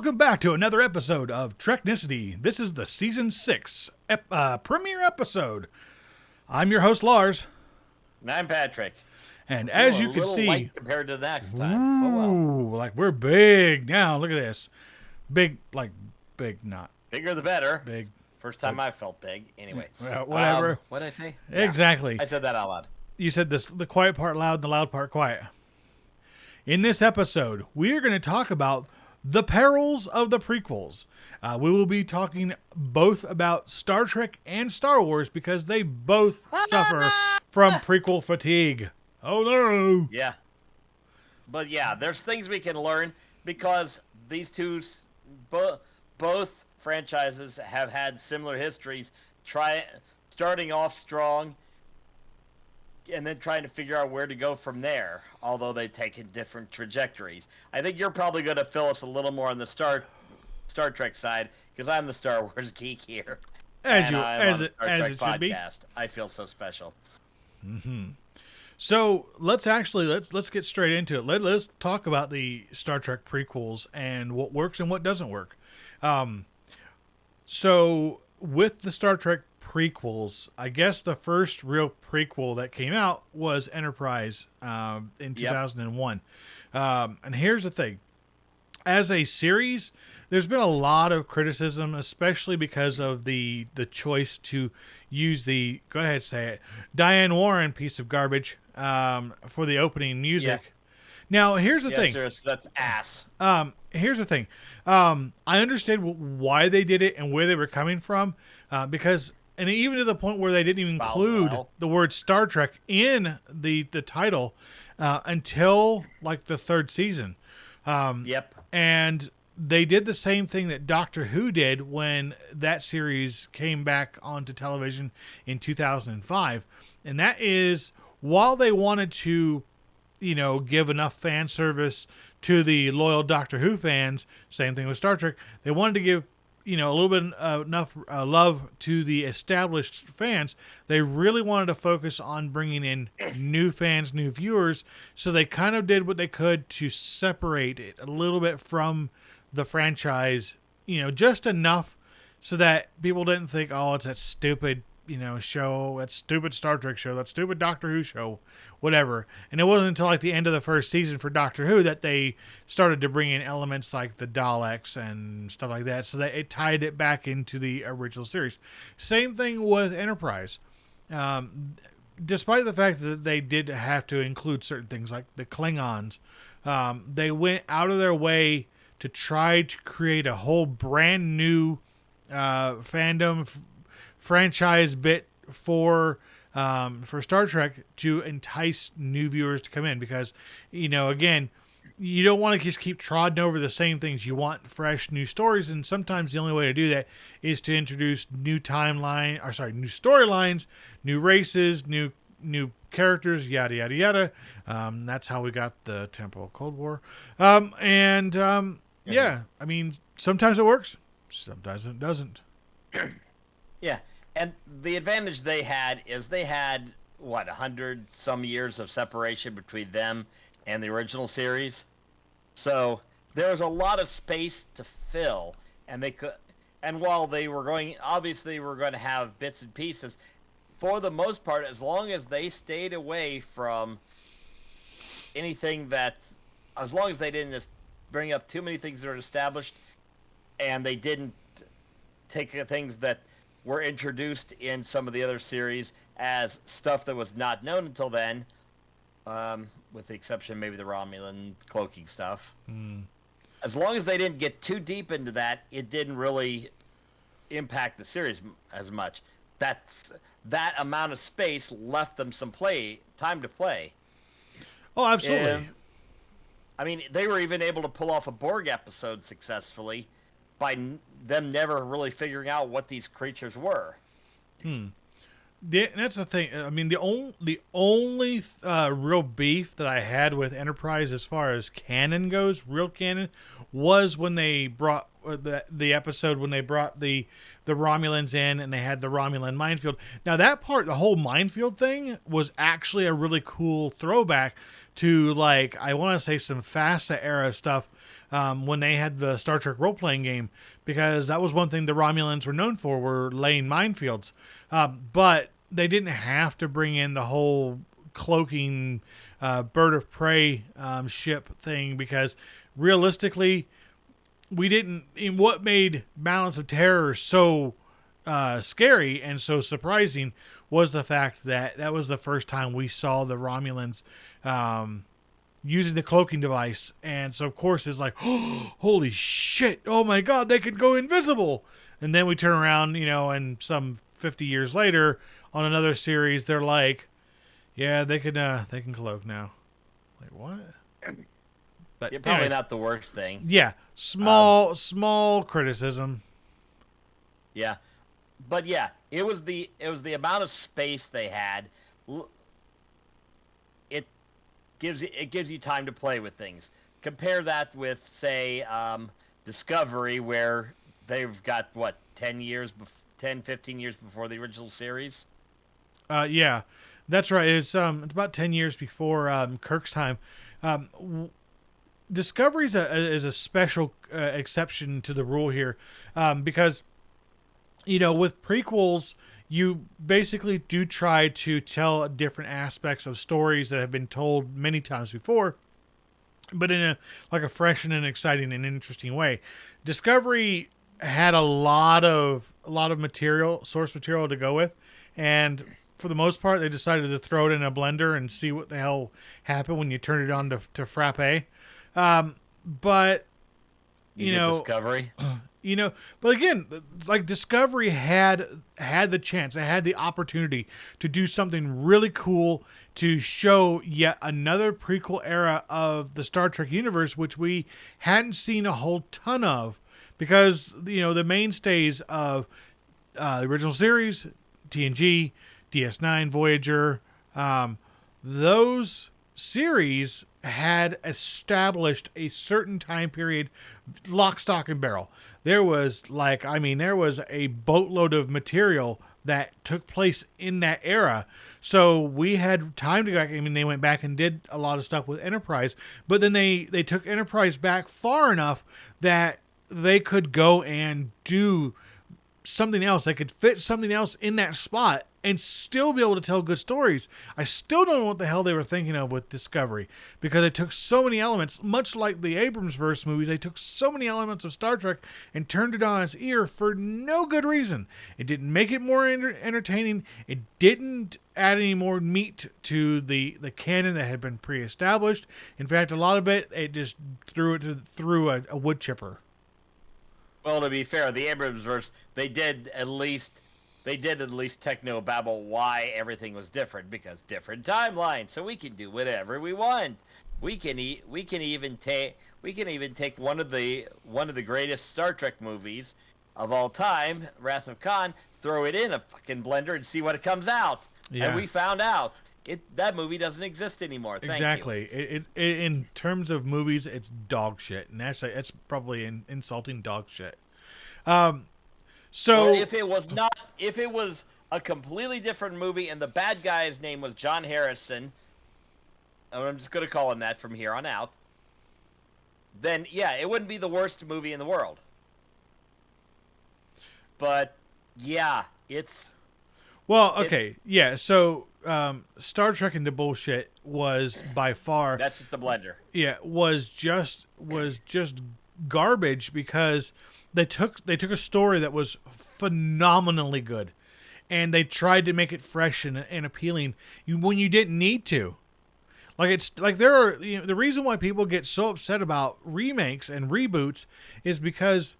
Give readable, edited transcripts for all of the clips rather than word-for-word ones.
welcome back to another episode of Treknicity. This is the Season 6 premiere episode. I'm your host, Lars. And I'm Patrick. And as you can see... light compared to the next time. Ooh, like we're big now. Look at this. Big, not. Bigger the better. Big. First time I felt big. Anyway. Whatever. What did I say? Exactly. Yeah, I said that out loud. You said the quiet part loud and the loud part quiet. In this episode, we are going to talk about the perils of the prequels. We will be talking both about Star Trek and Star Wars because they both suffer from prequel fatigue. Oh no! Yeah. But yeah, there's things we can learn because these two, both franchises have had similar histories, starting off strong and then trying to figure out where to go from there, although they take different trajectories. I think you're probably going to fill us a little more on the Star Trek side, because I'm the Star Wars geek here. As it should be. I feel so special. Mm-hmm. So let's get straight into it. Let's talk about the Star Trek prequels and what works and what doesn't work. So with the Star Trek prequels, I guess the first real prequel that came out was Enterprise in 2001. And here's the thing. As a series, there's been a lot of criticism, especially because of the choice to use the, go ahead, say it, Diane Warren piece of garbage for the opening music. Yeah. Now, here's the thing. Yes, that's ass. Here's the thing. I understand why they did it and where they were coming from, because, and even to the point where they didn't even include the word Star Trek in the title until like the third season. And they did the same thing that Doctor Who did when that series came back onto television in 2005. And that is, while they wanted to, give enough fan service to the loyal Doctor Who fans, same thing with Star Trek, they wanted to give, a little bit enough love to the established fans. They really wanted to focus on bringing in new fans, new viewers. So they kind of did what they could to separate it a little bit from the franchise, just enough so that people didn't think, oh, it's that stupid, show, that stupid Star Trek show, that stupid Doctor Who show, whatever. And it wasn't until like the end of the first season for Doctor Who that they started to bring in elements like the Daleks and stuff like that, so that it tied it back into the original series. Same thing with Enterprise. Despite the fact that they did have to include certain things like the Klingons, they went out of their way to try to create a whole brand new fandom franchise bit for Star Trek to entice new viewers to come in, because again, you don't want to just keep trodding over the same things. You want fresh new stories, and sometimes the only way to do that is to introduce new storylines, new races, new characters, yada yada yada. That's how we got the Temple Cold War. Yeah, I mean, sometimes it works, sometimes it doesn't. Yeah, and the advantage they had is they had, 100 some years of separation between them and the original series. So there was a lot of space to fill, and while they were going to have bits and pieces, for the most part, as long as they stayed away from anything as long as they didn't just bring up too many things that are established, and they didn't take things that were introduced in some of the other series as stuff that was not known until then, with the exception maybe the Romulan cloaking stuff. As long as they didn't get too deep into that, it didn't really impact the series as much. That amount of space left them some time to play. Oh, absolutely. I mean, they were even able to pull off a Borg episode successfully by them never really figuring out what these creatures were. That's the thing. I mean, the only real beef that I had with Enterprise as far as canon goes, real canon, was when they brought the episode when they brought the Romulans in and they had the Romulan minefield. Now that part, the whole minefield thing, was actually a really cool throwback to, like, I want to say some FASA era stuff when they had the Star Trek role-playing game, because that was one thing the Romulans were known for, were laying minefields. But they didn't have to bring in the whole cloaking bird of prey ship thing, because realistically, we didn't. In what made Balance of Terror so scary and so surprising was the fact that that was the first time we saw the Romulans using the cloaking device. And so, of course, it's like, oh, holy shit, oh my god, they could go invisible. And then we turn around, and some 50 years later on another series, they're like, yeah, they can cloak now. Like, what? But probably anyways, not the worst thing. Yeah, small criticism. Yeah. But yeah, it was the amount of space they had. It gives you time to play with things. Compare that with, say, Discovery, where they've got 10, 15 years before the original series. Yeah, that's right. It's about 10 years before Kirk's time. Discovery is a special exception to the rule here, because with prequels, you basically do try to tell different aspects of stories that have been told many times before, but in a fresh and an exciting and interesting way. Discovery had a lot of source material to go with, and for the most part, they decided to throw it in a blender and see what the hell happened when you turned it on to frappe. But Discovery. But again, like Discovery had the chance, it had the opportunity to do something really cool to show yet another prequel era of the Star Trek universe, which we hadn't seen a whole ton of, because the mainstays of the original series, TNG, DS9, Voyager, those series had established a certain time period, lock, stock, and barrel. There was a boatload of material that took place in that era. So we had time to go back. They went back and did a lot of stuff with Enterprise, but then they took Enterprise back far enough that they could go and do something else. They could fit something else in that spot and still be able to tell good stories. I still don't know what the hell they were thinking of with Discovery, because they took so many elements, much like the Abrams-verse movies, they took so many elements of Star Trek and turned it on its ear for no good reason. It didn't make it more entertaining. It didn't add any more meat to the canon that had been pre-established. In fact, a lot of it just threw a wood chipper. Well, to be fair, the Abrams-verse, they did at least techno babble why everything was different, because different timelines, so we can do whatever we want. We can even take one of the greatest Star Trek movies of all time, Wrath of Khan, throw it in a fucking blender and see what it comes out. Yeah. And we found out that movie doesn't exist anymore. Thank exactly. You. It in terms of movies, it's dog shit, and actually, it's probably insulting dog shit. So if it was a completely different movie and the bad guy's name was John Harrison, I'm just going to call him that from here on out, then yeah, it wouldn't be the worst movie in the world. But yeah, it's okay, yeah. So Star Trek into bullshit was by far that's just a blender. Yeah, was just garbage, because they took a story that was phenomenally good, and they tried to make it fresh and appealing when you didn't need to. Like, it's like there are the reason why people get so upset about remakes and reboots is because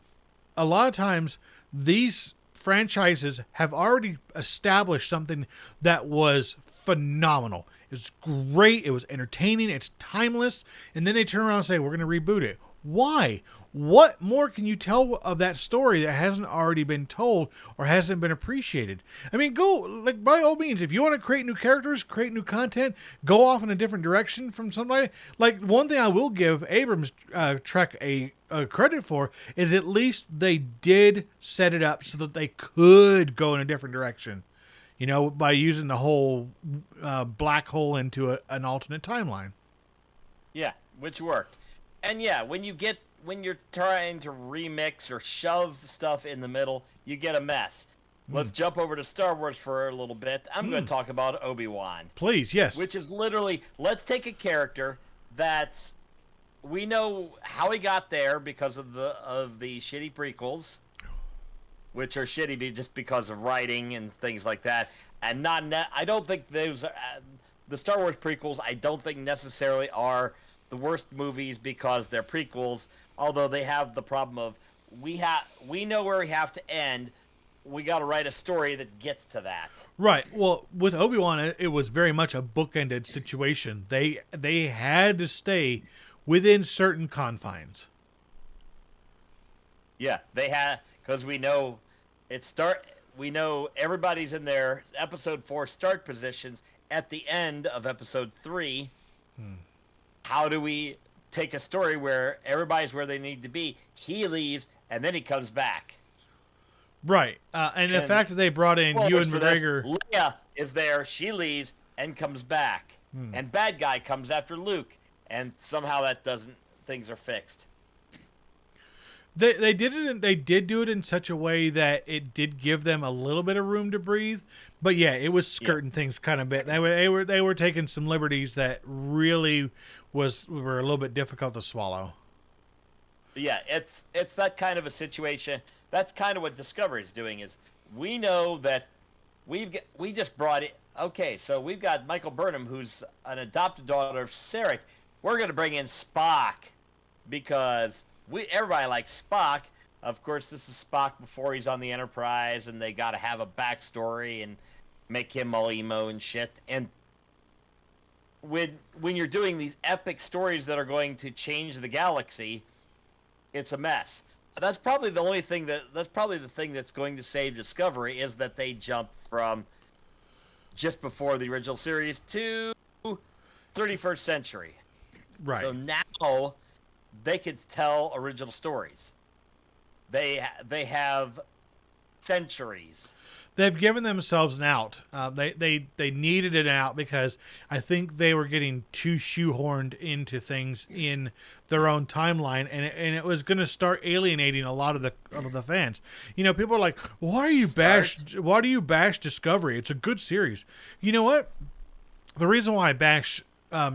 a lot of times these franchises have already established something that was phenomenal. It was great. It was entertaining. It's timeless. And then they turn around and say, we're going to reboot it. Why? What more can you tell of that story that hasn't already been told or hasn't been appreciated? I mean, by all means, if you want to create new characters, create new content, go off in a different direction from somebody. Like, one thing I will give Abrams Trek a credit for is at least they did set it up so that they could go in a different direction, by using the whole black hole into an alternate timeline. Yeah, which worked. And yeah, when you get when you're trying to remix or shove stuff in the middle, you get a mess. Let's jump over to Star Wars for a little bit. I'm going to talk about Obi-Wan. Please, yes. Which is literally, let's take a character that's, we know how he got there because of the shitty prequels, which are shitty just because of writing and things like that. And I don't think those, the Star Wars prequels, I don't think necessarily are the worst movies because they're prequels, although they have the problem of, we know where we have to end. We got to write a story that gets to that. Right. Well, with Obi-Wan, it was very much a bookended situation. They had to stay within certain confines. Yeah, they had, because we know we know everybody's in their episode 4 start positions at the end of episode 3. How do we take a story where everybody's where they need to be? He leaves and then he comes back. Right, and the fact that they brought in Ewan McGregor, Leia is there, she leaves and comes back, and bad guy comes after Luke, and somehow things are fixed. They did it. They did do it in such a way that it did give them a little bit of room to breathe, but yeah, it was skirting things kind of bit. They were taking some liberties that really were a little bit difficult to swallow. Yeah, it's that kind of a situation. That's kind of what Discovery is doing. Is we know that we just brought it. Okay, so we've got Michael Burnham, who's an adopted daughter of Sarek. We're going to bring in Spock because everybody likes Spock. Of course, this is Spock before he's on the Enterprise, and they got to have a backstory and make him all emo and shit. And when you're doing these epic stories that are going to change the galaxy, it's a mess. That's probably the thing that's going to save Discovery is that they jumped from just before the original series to 31st century. Right. So now they could tell original stories. They have centuries. They've given themselves an out. They needed an out because I think they were getting too shoehorned into things in their own timeline, and it was going to start alienating a lot of the fans. You know, people are like, "Why do you bash Discovery? It's a good series." You know what? The reason why I bash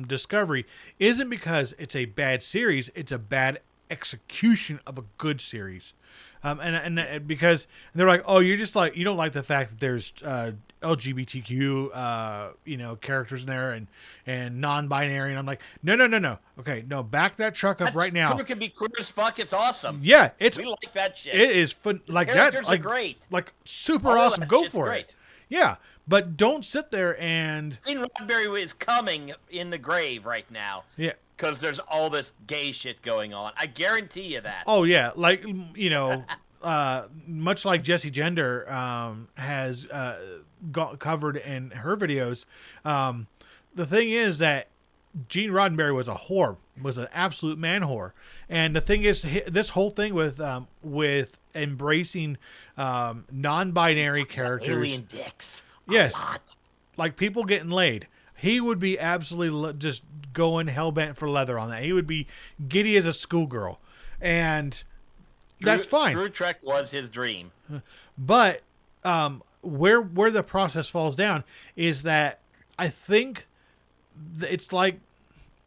Discovery isn't because it's a bad series; it's a bad execution of a good series. And because they're like, oh, you're just like, you don't like the fact that there's LGBTQ characters in there and non-binary, and I'm like, no, okay, no, back that truck up right now. It can be queer as fuck. It's awesome. Yeah, we like that shit. It is fun. Like characters that, like are great, like super awesome. Go for great. it. Yeah, but don't sit there and. Gene Roddenberry is coming in the grave right now. Yeah. Because there's all this gay shit going on. I guarantee you that. Oh, yeah. Like, much like Jessie Gender has got covered in her videos, the thing is that Gene Roddenberry was a whore, was an absolute man whore. And the thing is, this whole thing with embracing non-binary characters. Alien dicks. Yes. A lot. Like people getting laid. He would be absolutely just going hell-bent for leather on that. He would be giddy as a schoolgirl. And that's fine. Screw Trek was his dream. But where the process falls down is that I think it's like,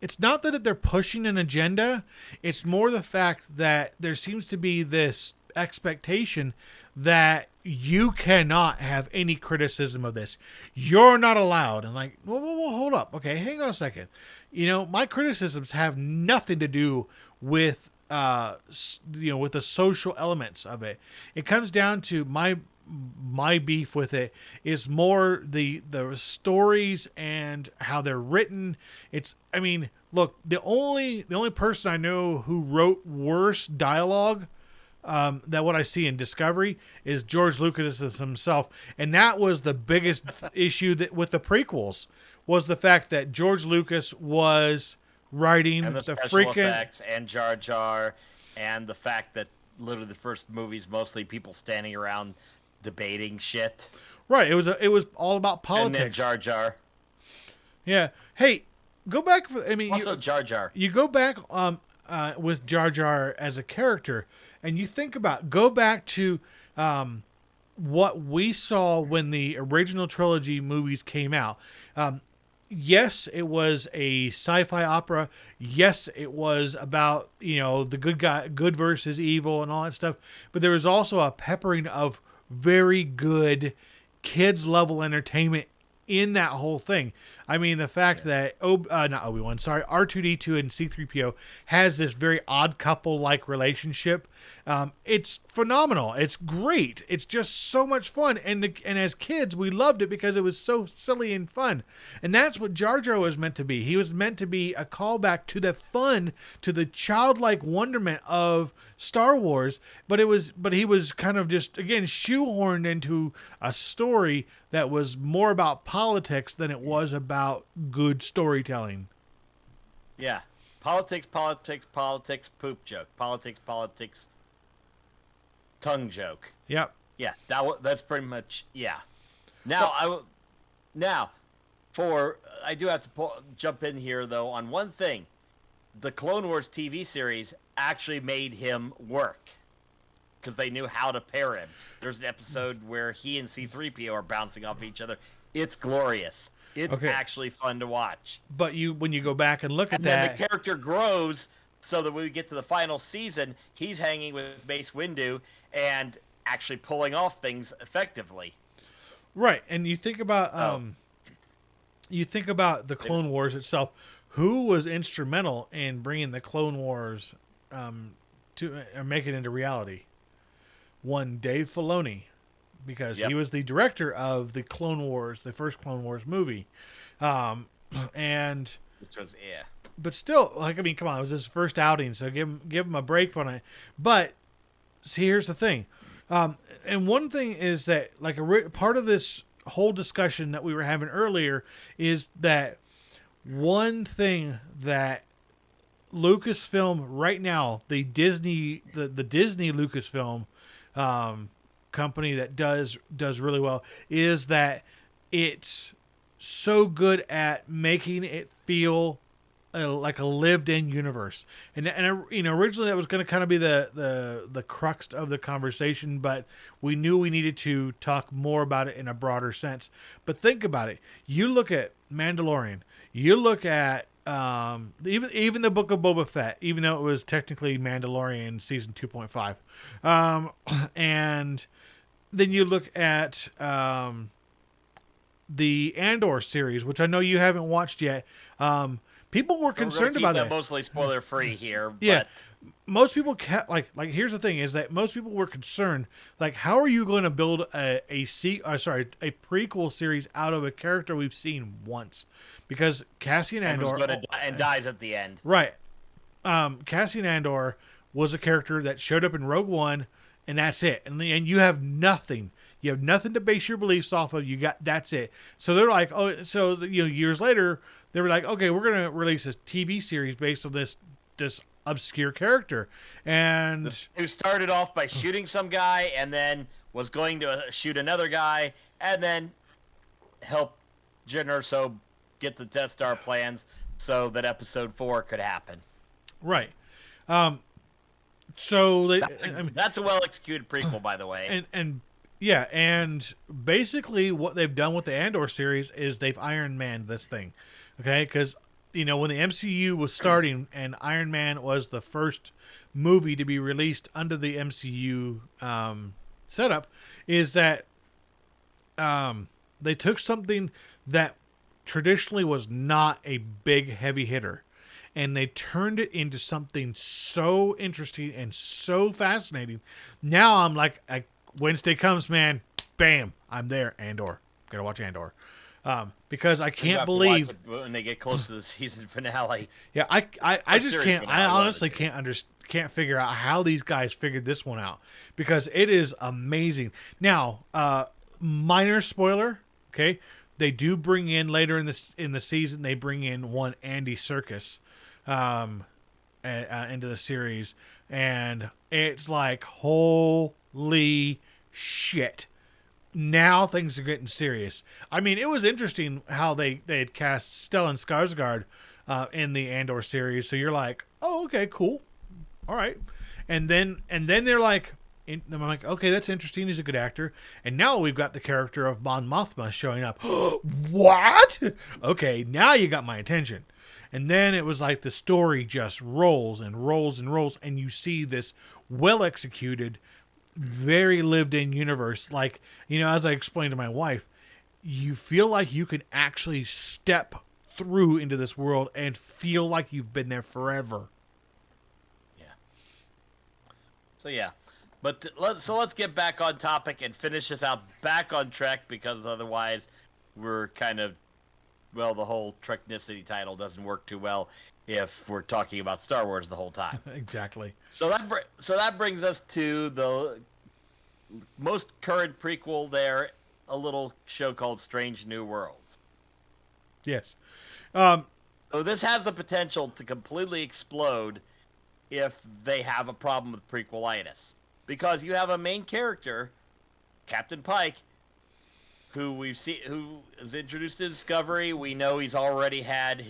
it's not that they're pushing an agenda. It's more the fact that there seems to be this expectation that you cannot have any criticism of this. You're not allowed. And like, well, hold up. Okay, hang on a second. My criticisms have nothing to do with, with the social elements of it. It comes down to my beef with it is more the stories and how they're written. Look, the only person I know who wrote worse dialogue that what I see in Discovery is George Lucas himself, and that was the biggest issue with the prequels was the fact that George Lucas was writing and the special effects and Jar Jar, and the fact that literally the first movie's mostly people standing around debating shit. Right. It was all about politics. And then Jar Jar. Yeah. Hey, go back. Also Jar Jar. You go back. with Jar Jar as a character, and you go back to what we saw when the original trilogy movies came out. Yes, it was a sci-fi opera. Yes, it was about, the good versus evil and all that stuff. But there was also a peppering of very good kids level entertainment in that whole thing. I mean, the fact that not Obi-Wan, sorry, R2D2 and C3PO has this very odd couple like relationship. It's phenomenal. It's great. It's just so much fun. And as kids, we loved it because it was so silly and fun. And that's what Jar Jar was meant to be. He was meant to be a callback to the fun, to the childlike wonderment of Star Wars. But he was kind of just, again, shoehorned into a story that was more about politics than it was about good storytelling. Yeah. Politics, poop joke. Politics, tongue joke. Yep. Yeah, that's pretty much, yeah. Now, I do have to jump in here, though, on one thing. The Clone Wars TV series actually made him work because they knew how to pair him. There's an episode where he and C-3PO are bouncing off each other. It's glorious. It's actually fun to watch. But when you go back and look at that, then the character grows so that when we get to the final season, he's hanging with Mace Windu and actually pulling off things effectively. Right, and you think about the Clone Wars itself. Who was instrumental in bringing the Clone Wars to make it into reality? One, Dave Filoni, because he was the director of the Clone Wars, the first Clone Wars movie, and which was but still, come on, it was his first outing, so give him a break on it. But see, here's the thing, and one thing is that part of this whole discussion that we were having earlier is that one thing that Lucasfilm right now, the Disney Lucasfilm company that does really well, is that it's so good at making it feel like a lived-in universe. And originally that was going to kind of be the crux of the conversation, but we knew we needed to talk more about it in a broader sense. But think about it. You look at Mandalorian. You look at even the Book of Boba Fett, even though it was technically Mandalorian season 2.5, and then you look at the Andor series, which I know you haven't watched yet. People were concerned about that. Mostly spoiler free here. Yeah, most people here's the thing: is that most people were concerned. How are you going to build a prequel series out of a character we've seen once? Because Cassian Andor and dies at the end. Right. Cassian Andor was a character that showed up in Rogue One, and that's it. And you have nothing. You have nothing to base your beliefs off of. That's it. So they're like, years later, they were like, okay, we're going to release a TV series based on this obscure character. And who started off by shooting some guy and then was going to shoot another guy and then help Jyn Erso get the Death Star plans so that Episode 4 could happen. Right. So that's a well-executed prequel, by the way. And basically what they've done with the Andor series is they've Iron Manned this thing. Okay? Because, when the MCU was starting and Iron Man was the first movie to be released under the MCU setup, is that they took something that traditionally was not a big heavy hitter, and they turned it into something so interesting and so fascinating. Now I'm like, Wednesday comes, man, bam, I'm there. Andor, gotta watch Andor, because I can't believe when they get close to the season finale. Yeah, I just can't. I honestly can't figure out how these guys figured this one out, because it is amazing. Now, minor spoiler, okay. They do bring in later in the season. They bring in one Andy Serkis into the series, and it's like, holy shit! Now things are getting serious. I mean, it was interesting how they had cast Stellan Skarsgård in the Andor series. So you're like, oh, okay, cool. All right. And then they're like, I'm like, okay, that's interesting. He's a good actor. And now we've got the character of Mon Mothma showing up. What? Okay, now you got my attention. And then it was like the story just rolls and rolls and rolls, and you see this well executed, very lived in universe. Like, as I explained to my wife, you feel like you can actually step through into this world and feel like you've been there forever. Yeah. So yeah. But let's get back on topic and finish this out back on Trek, because otherwise we're kind of, well, the whole Treknicity title doesn't work too well if we're talking about Star Wars the whole time. Exactly. So that brings us to the most current prequel there, a little show called Strange New Worlds. Yes. So this has the potential to completely explode if they have a problem with prequelitis. Because you have a main character, Captain Pike, who is introduced to Discovery. We know he's already had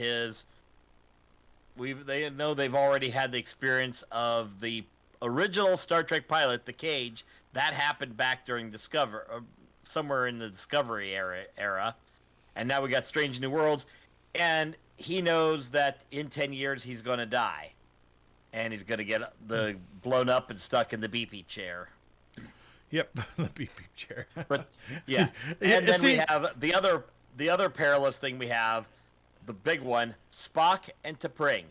they know they've already had the experience of the original Star Trek pilot, the Cage. That happened back during somewhere in the Discovery era. And now we got Strange New Worlds, and he knows that in 10 years he's going to die. And he's going to get blown up and stuck in the BP chair. Yep, the BP chair. But yeah, and then we have the other perilous thing we have, the big one, Spock and T'Pring.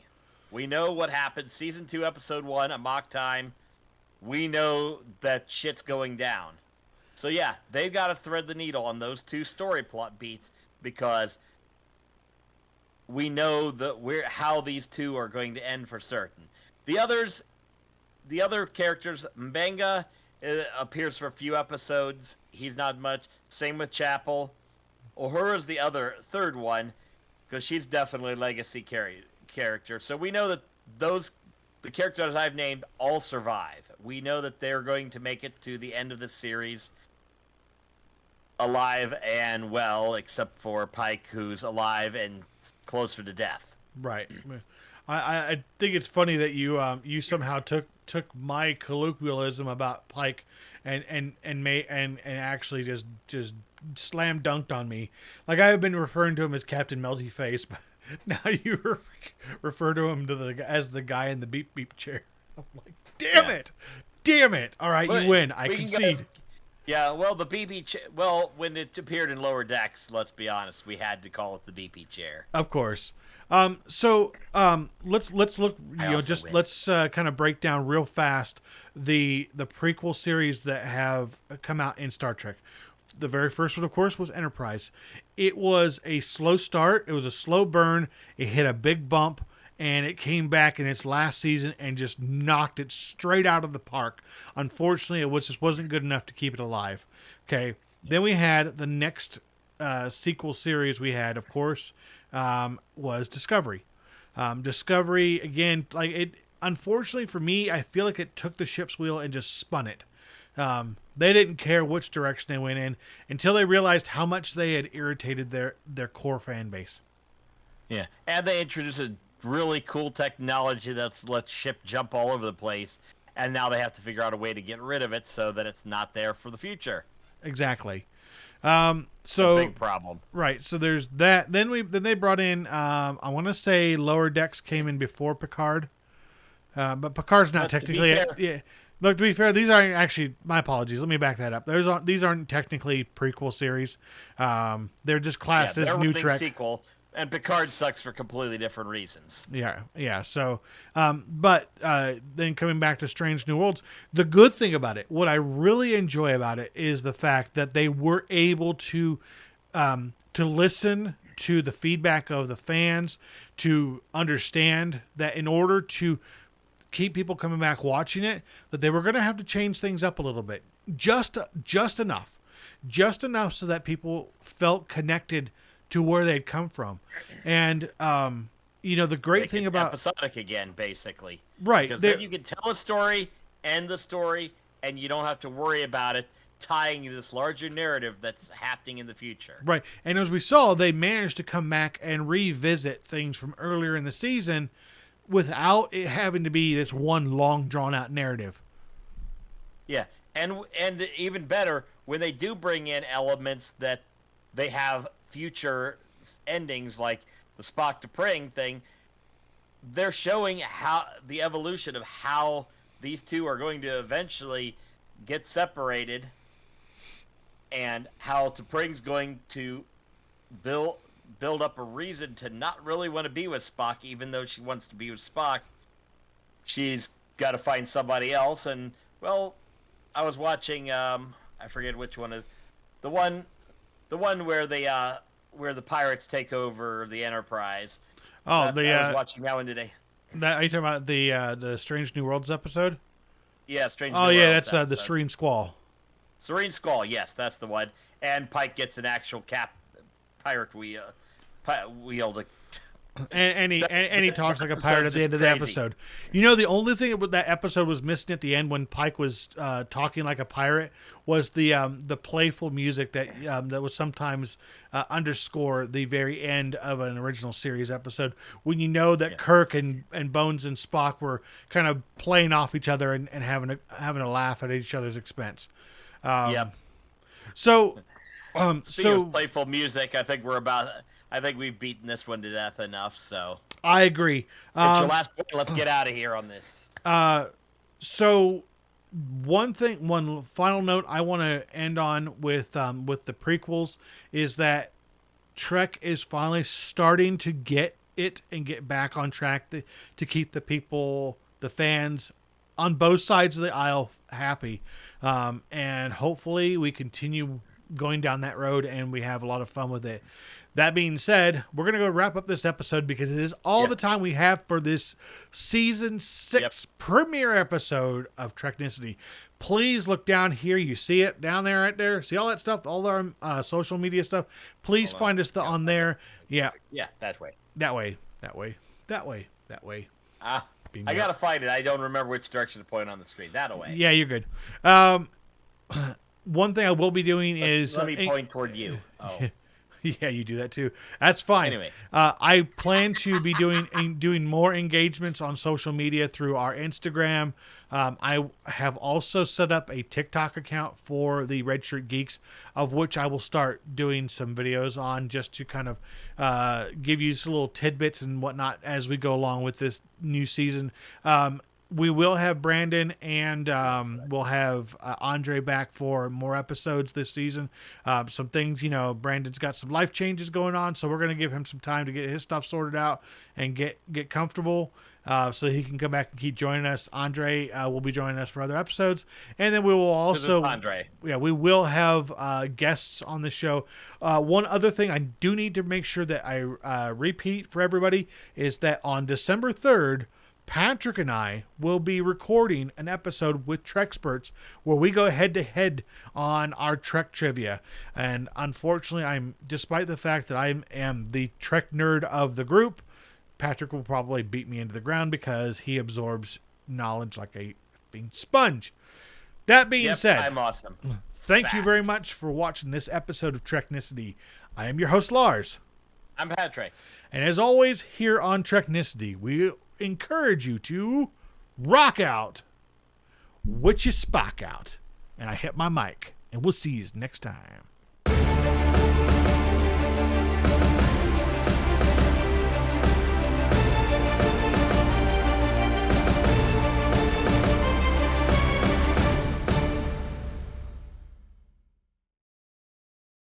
We know what happened. Season 2, Episode 1, Amok Time. We know that shit's going down. So yeah, they've got to thread the needle on those two story plot beats, because we know how these two are going to end for certain. The other characters, Mbenga appears for a few episodes. He's not much. Same with Chapel. Uhura's the third one, because she's definitely a legacy character. So we know that the characters I've named all survive. We know that they're going to make it to the end of the series alive and well, except for Pike, who's alive and closer to death. Right. I think it's funny that you somehow took my colloquialism about Pike and actually just slam dunked on me. Like, I have been referring to him as Captain Melty Face, but now you refer to him as the guy in the beep beep chair. I'm like, damn it! All right, you win. I concede. Yeah, well, the BP chair. Well, when it appeared in Lower Decks, let's be honest, we had to call it the BP chair. Of course. So let's look. Let's kind of break down real fast the prequel series that have come out in Star Trek. The very first one, of course, was Enterprise. It was a slow start. It was a slow burn. It hit a big bump, and it came back in its last season and just knocked it straight out of the park. Unfortunately, it just wasn't good enough to keep it alive. Okay. Then we had the next sequel series we had, of course, was Discovery. Discovery, again, like it. Unfortunately for me, I feel like it took the ship's wheel and just spun it. They didn't care which direction they went in until they realized how much they had irritated their core fan base. Yeah, and they introduced a really cool technology that lets ship jump all over the place, and now they have to figure out a way to get rid of it so that it's not there for the future. Exactly. So it's a big problem. Right. So there's that. Then they brought in. I want to say Lower Decks came in before Picard, but Picard's not technically. Yeah. Look, to be fair, these aren't actually. My apologies. Let me back that up. These aren't technically prequel series. They're just classed as new Trek. Sequel. And Picard sucks for completely different reasons. Yeah. So, but then coming back to Strange New Worlds, the good thing about it, what I really enjoy about it, is the fact that they were able to listen to the feedback of the fans, to understand that in order to keep people coming back watching it, that they were going to have to change things up a little bit, just enough so that people felt connected to where they'd come from. And the great thing about episodic again, basically, right, because then you can tell a story, end the story, and you don't have to worry about it tying into this larger narrative that's happening in the future. Right. And as we saw, they managed to come back and revisit things from earlier in the season without it having to be this one long drawn out narrative. Yeah, and even better, when they do bring in elements that they have future endings, like the Spock to Pring thing, they're showing how the evolution of how these two are going to eventually get separated, and how T'Pring's going to build up a reason to not really want to be with Spock, even though she wants to be with Spock. She's got to find somebody else, and well, I was watching I forget which one is the one where the pirates take over the Enterprise. Oh, I was watching that one today. That, are you talking about the Strange New Worlds episode? Yeah, Strange New Oh Worlds. yeah, that's the Serene Squall. Serene Squall, yes, that's the one. And Pike gets an actual pirate wheel to. And he talks like a pirate at the end of the crazy. episode. You know, the only thing that episode was missing at the end when Pike was talking like a pirate was the playful music that was sometimes underscore the very end of an original series episode, when you know that Kirk and Bones and Spock were kind of playing off each other and having a laugh at each other's expense. Yep. So, Speaking of playful music, I think we've beaten this one to death enough. So I agree. It's your last point. Let's get out of here on this. So one final note I want to end on with the prequels is that Trek is finally starting to get it and get back on track to keep the people, the fans on both sides of the aisle happy. And hopefully we continue going down that road and we have a lot of fun with it. That being said, we're going to go wrap up this episode because it is all the time we have for this season 6 premiere episode of Treknicity. Please look down here. You see it down there, right there. See all that stuff, all our social media stuff. Please find us on there. Yeah. Yeah, that way. That way. That way. That way. That way. I got to find it. I don't remember which direction to point on the screen. That way. Yeah, you're good. One thing I will be doing is... Let me point toward you. Oh. Yeah, you do that too. That's fine. Anyway. I plan to be doing more engagements on social media through our Instagram. I have also set up a TikTok account for the Red Shirt Geeks, of which I will start doing some videos on, just to kind of give you some little tidbits and whatnot as we go along with this new season. We will have Brandon and we'll have Andre back for more episodes this season. Some things, Brandon's got some life changes going on, so we're going to give him some time to get his stuff sorted out and get comfortable so he can come back and keep joining us. Andre will be joining us for other episodes. And then we will also... Andre. Yeah, we will have guests on the show. One other thing I do need to make sure that I repeat for everybody is that on December 3rd, Patrick and I will be recording an episode with Treksperts where we go head to head on our Trek trivia. And unfortunately, despite the fact that I am the Trek nerd of the group, Patrick will probably beat me into the ground because he absorbs knowledge like a sponge. That being said, I'm awesome. Thank you very much for watching this episode of Treknicity. I am your host, Lars. I'm Patrick. And as always, here on Treknicity, we encourage you to rock out what you spock out. And I hit my mic, and we'll see you next time.